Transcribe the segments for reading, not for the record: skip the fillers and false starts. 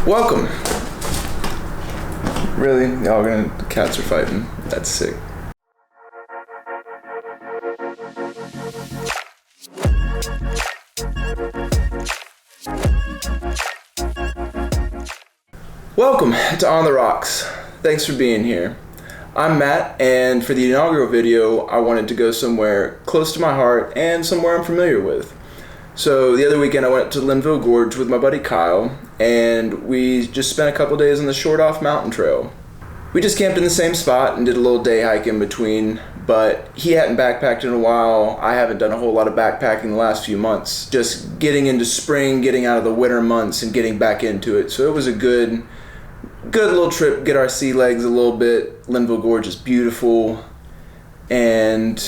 Welcome. Really? Y'all the cats are fighting. That's sick. Welcome to On the Rocks. Thanks for being here. I'm Matt, and for the inaugural video, I wanted to go somewhere close to my heart and somewhere I'm familiar with. So the other weekend I went to Linville Gorge with my buddy Kyle, and we just spent a couple days on the Shortoff Mountain Trail. We just camped in the same spot and did a little day hike in between, but he hadn't backpacked in a while. I haven't done a whole lot of backpacking the last few months. Just getting into spring, getting out of the winter months, and getting back into it. So it was a good little trip, get our sea legs a little bit. Linville Gorge is beautiful, and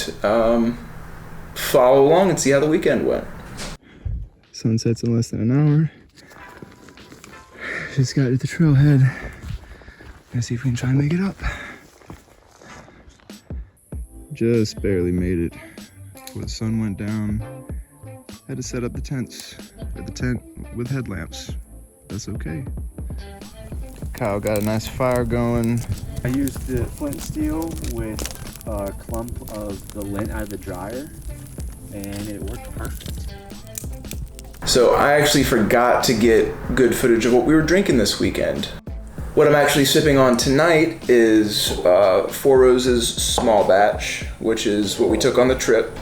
follow along and see how the weekend went. Sunset's in less than an hour. Just got to the trailhead. Gonna see if we can try and make it up. Just barely made it before the sun went down. Had to set up the tents, or the tent with headlamps. That's okay. Kyle got a nice fire going. I used the flint steel with a clump of the lint out of the dryer, and it worked perfect. So I actually forgot to get good footage of what we were drinking this weekend. What I'm actually sipping on tonight is Four Roses Small Batch, which is what we took on the trip.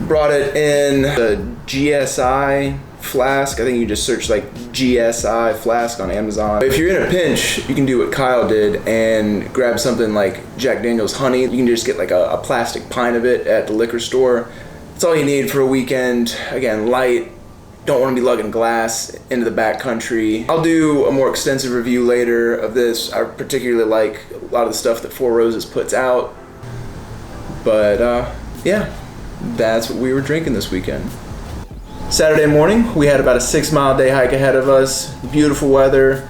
Brought it in the GSI flask. I think you just search like GSI flask on Amazon. If you're in a pinch, you can do what Kyle did and grab something like Jack Daniel's Honey. You can just get like a plastic pint of it at the liquor store. That's all you need for a weekend. Again, light. Don't want to be lugging glass into the backcountry. I'll do a more extensive review later of this. I particularly like a lot of the stuff that Four Roses puts out. But yeah, that's what we were drinking this weekend. Saturday morning, we had about a 6-mile day hike ahead of us. Beautiful weather.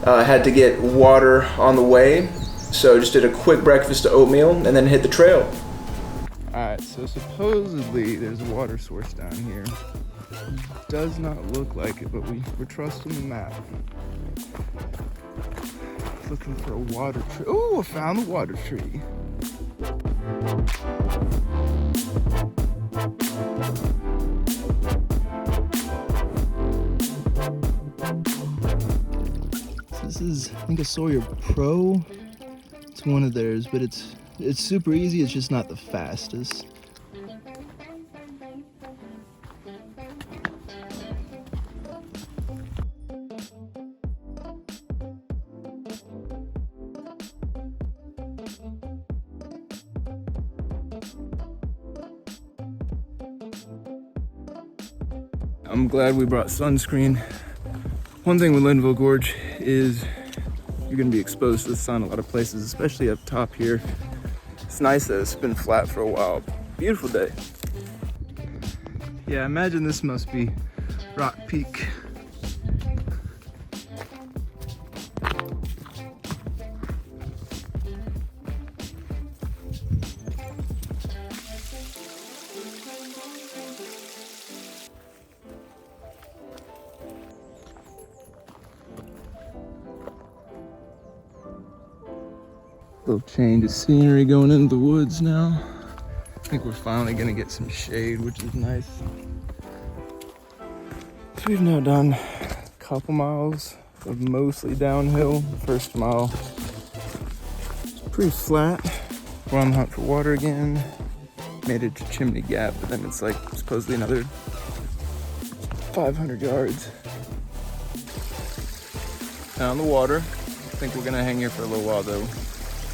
Had to get water on the way. So just did a quick breakfast of oatmeal and then hit the trail. Alright, so supposedly there's a water source down here. Does not look like it, but we're trusting the map. Looking for a water tree. Oh, I found the water tree. This is, I think, a Sawyer Pro. It's one of theirs, but it's super easy. It's just not the fastest. I'm glad we brought sunscreen. One thing with Linville Gorge is you're gonna be exposed to the sun a lot of places, especially up top here. It's nice that it's been flat for a while. Beautiful day. Yeah, imagine this must be Rock Peak. Little change of scenery going into the woods now. I think we're finally gonna get some shade, which is nice. So we've now done a couple miles of mostly downhill. The first mile is pretty flat. We're on the hunt for water again. Made it to Chimney Gap, but then it's like supposedly another 500 yards. Found the water. I think we're gonna hang here for a little while though.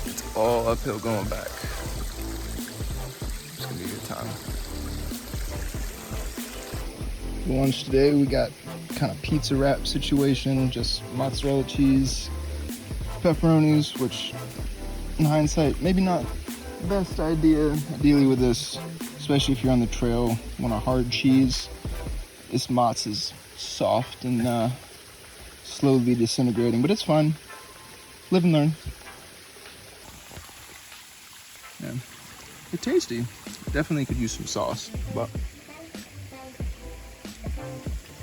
It's all uphill going back. It's gonna be a good time. For lunch today, we got kind of pizza wrap situation, just mozzarella cheese, pepperonis, which in hindsight, maybe not the best idea. Ideally with this, especially if you're on the trail, want a hard cheese. This mozz is soft and slowly disintegrating, but it's fine. Live and learn. Yeah. They're tasty. Definitely could use some sauce, but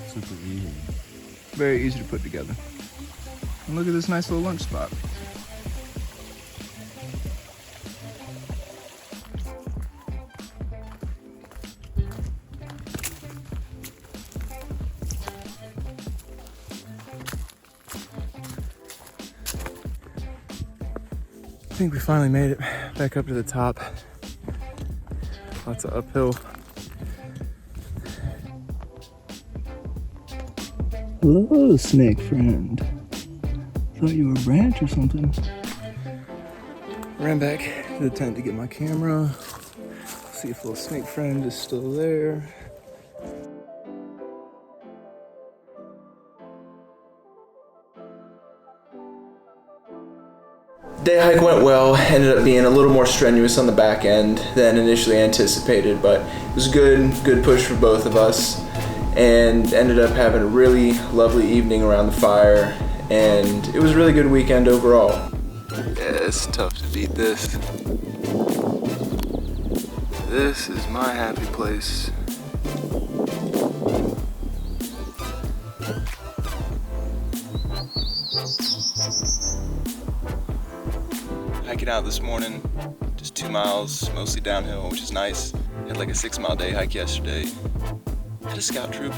super easy. Very easy to put together. And look at this nice little lunch spot. I think we finally made it back up to the top. Lots of uphill. Hello, snake friend. Thought you were a branch or something. Ran back to the tent to get my camera. See if little snake friend is still there. Day hike went well, ended up being a little more strenuous on the back end than initially anticipated, but it was good push for both of us, and ended up having a really lovely evening around the fire, and it was a really good weekend overall. Yeah, it's tough to beat this. This is my happy place. Hiking out this morning, just 2 miles, mostly downhill, which is nice. Had like a 6-mile day hike yesterday. Had a scout troop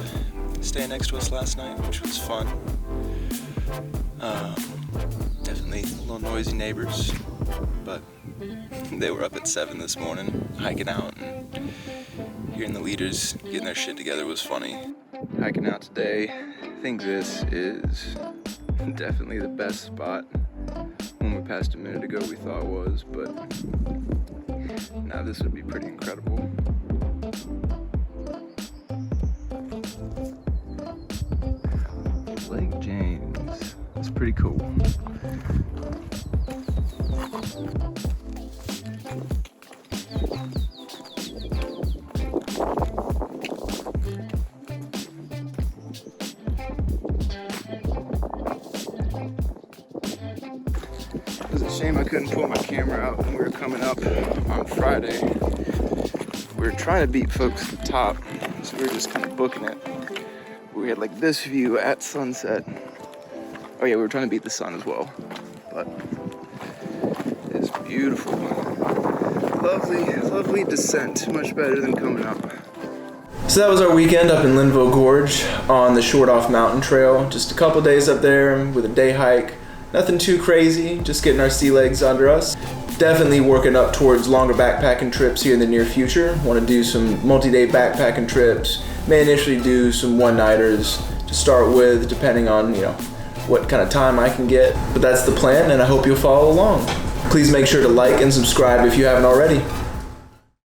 staying next to us last night, which was fun. Definitely a little noisy neighbors, but they were up at 7 this morning, hiking out, and hearing the leaders getting their shit together was funny. Hiking out today, I think this is definitely the best spot. When we passed a minute ago we thought was, but now this would be pretty incredible. Lake James, it's pretty cool. It was a shame I couldn't pull my camera out when we were coming up on Friday. We were trying to beat folks at the top, so we were just kind of booking it. We had like this view at sunset. Oh yeah, we were trying to beat the sun as well, but it's beautiful. Lovely descent, much better than coming up. So that was our weekend up in Linville Gorge on the Shortoff Mountain Trail. Just a couple days up there with a day hike. Nothing too crazy, just getting our sea legs under us. Definitely working up towards longer backpacking trips here in the near future. Want to do some multi-day backpacking trips. May initially do some one-nighters to start with, depending on, what kind of time I can get. But that's the plan, and I hope you'll follow along. Please make sure to like and subscribe if you haven't already.